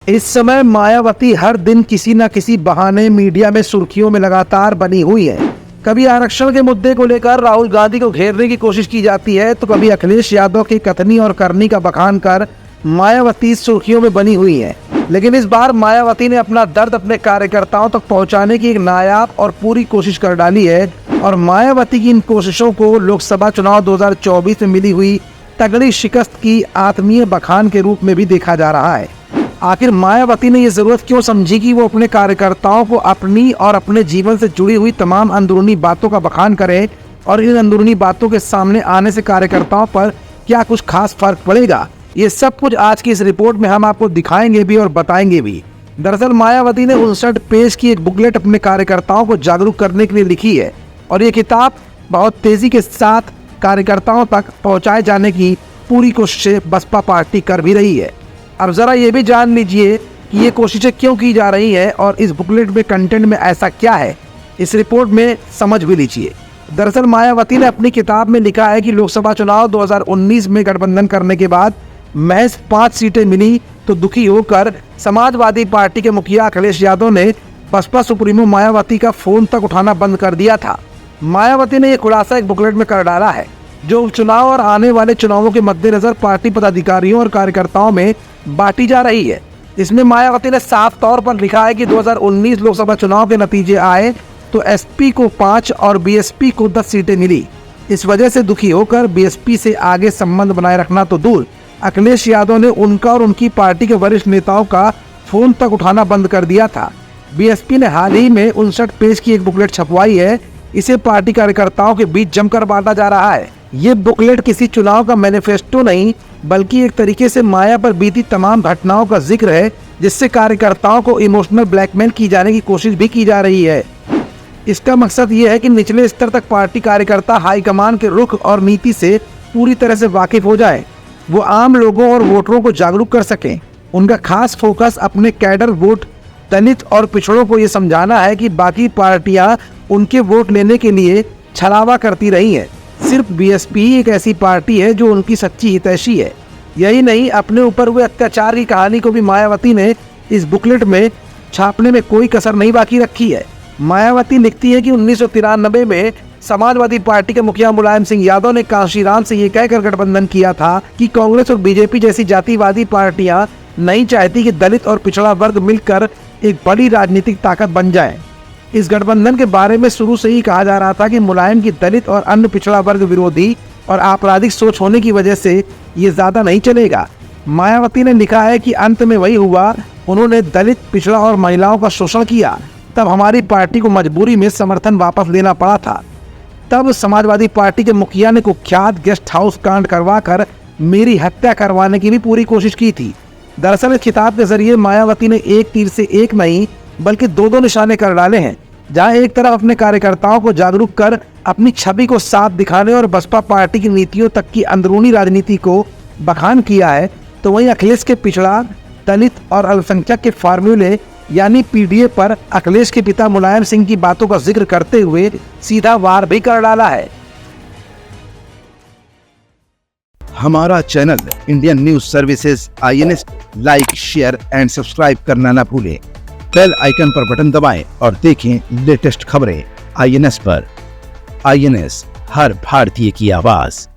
इस समय मायावती हर दिन किसी न किसी बहाने मीडिया में सुर्खियों में लगातार बनी हुई है। कभी आरक्षण के मुद्दे को लेकर राहुल गांधी को घेरने की कोशिश की जाती है, तो कभी अखिलेश यादव की कथनी और करनी का बखान कर मायावती सुर्खियों में बनी हुई है। लेकिन इस बार मायावती ने अपना दर्द अपने कार्यकर्ताओं तक पहुंचाने की एक नायाब और पूरी कोशिश कर डाली है, और मायावती की इन कोशिशों को लोकसभा चुनाव 2024 में मिली हुई तगड़ी शिकस्त की आत्मीय बखान के रूप में भी देखा जा रहा है। आखिर मायावती ने ये जरूरत क्यों समझी कि वो अपने कार्यकर्ताओं को अपनी और अपने जीवन से जुड़ी हुई तमाम अंदरूनी बातों का बखान करे, और इन अंदरूनी बातों के सामने आने से कार्यकर्ताओं पर क्या कुछ खास फर्क पड़ेगा, ये सब कुछ आज की इस रिपोर्ट में हम आपको दिखाएंगे भी और बताएंगे भी। दरअसल मायावती ने 59 पेज की एक बुकलेट अपने कार्यकर्ताओं को जागरूक करने के लिए लिखी है, और ये किताब बहुत तेजी के साथ कार्यकर्ताओं तक पहुंचाए जाने की पूरी कोशिशें बसपा पार्टी कर भी रही है। अब जरा ये भी जान लीजिए कि ये कोशिशें क्यों की जा रही है, और इस बुकलेट में कंटेंट में ऐसा क्या है, इस रिपोर्ट में समझ भी लीजिए। दरअसल मायावती ने अपनी किताब में लिखा है कि लोकसभा चुनाव 2019 में गठबंधन करने के बाद महज 5 सीटें मिली तो दुखी होकर समाजवादी पार्टी के मुखिया अखिलेश यादव ने बसपा सुप्रीमो मायावती का फोन तक उठाना बंद कर दिया था। मायावती ने यह खुलासा एक बुकलेट में कर डाला है, जो उपचुनाव और आने वाले चुनावों के मद्देनजर पार्टी पदाधिकारियों और कार्यकर्ताओं में बांटी जा रही है। इसमें मायावती ने साफ तौर पर लिखा है कि 2019 लोकसभा चुनाव के नतीजे आए तो एसपी को 5 और बीएसपी को 10 सीटें मिली। इस वजह से दुखी होकर बीएसपी से आगे संबंध बनाए रखना तो दूर, अखिलेश यादव ने उनका और उनकी पार्टी के वरिष्ठ नेताओं का फोन तक उठाना बंद कर दिया था। बीएसपी ने हाल ही में 59 पेज की एक बुकलेट छपवाई है। इसे पार्टी कार्यकर्ताओं के बीच जमकर बांटा जा रहा है। ये बुकलेट किसी चुनाव का मैनिफेस्टो नहीं, बल्कि एक तरीके से माया पर बीती तमाम घटनाओं का जिक्र है, जिससे कार्यकर्ताओं को इमोशनल ब्लैकमेल की जाने की कोशिश भी की जा रही है। इसका मकसद ये है कि निचले स्तर तक पार्टी कार्यकर्ता हाईकमान के रुख और नीति से पूरी तरह से वाकिफ हो जाए, वो आम लोगों और वोटरों को जागरूक कर सकें। उनका खास फोकस अपने कैडर वोट दलित और पिछड़ों को ये समझाना है कि बाकी पार्टियां उनके वोट लेने के लिए छलावा करती रही हैं। सिर्फ बीएसपी एक ऐसी पार्टी है जो उनकी सच्ची हितैषी है। यही नहीं, अपने ऊपर हुए अत्याचार की कहानी को भी मायावती ने इस बुकलेट में छापने में कोई कसर नहीं बाकी रखी है। मायावती लिखती है कि 1993 में समाजवादी पार्टी के मुखिया मुलायम सिंह यादव ने कांशीराम से ये कहकर गठबंधन किया था कि कांग्रेस और बीजेपी जैसी जातिवादी पार्टियां नहीं चाहती कि दलित और पिछड़ा वर्ग मिलकर एक बड़ी राजनीतिक ताकत बन जाए। इस गठबंधन के बारे में शुरू से ही कहा जा रहा था कि मुलायम की दलित और अन्य पिछड़ा वर्ग विरोधी और आपराधिक सोच होने की वजह से ये ज्यादा नहीं चलेगा। मायावती ने लिखा है कि अंत में वही हुआ, उन्होंने दलित, पिछड़ा और महिलाओं का शोषण किया, तब हमारी पार्टी को मजबूरी में समर्थन वापस लेना पड़ा था। तब समाजवादी पार्टी के मुखिया ने कुख्यात गेस्ट हाउस कांड करवाकर मेरी हत्या करवाने की भी पूरी कोशिश की थी। दरअसल इस किताब के जरिए मायावती ने एक तीर से एक नहीं बल्कि 2 निशाने कर डाले हैं। जहां एक तरफ अपने कार्यकर्ताओं को जागरूक कर अपनी छवि को साफ दिखाने और बसपा पार्टी की नीतियों तक की अंदरूनी राजनीति को बखान किया है, तो वहीं अखिलेश के पिछड़ा, दलित और अल्पसंख्यक के फार्मूले यानी पीडीए पर अखिलेश के पिता मुलायम सिंह की बातों का जिक्र करते हुए सीधा वार भी कर डाला है। हमारा channel Indian news services INS like, share and subscribe करना ना भूलें। बेल आइकन पर बटन दबाएं और देखें लेटेस्ट खबरें INS पर। INS, हर भारतीय की आवाज।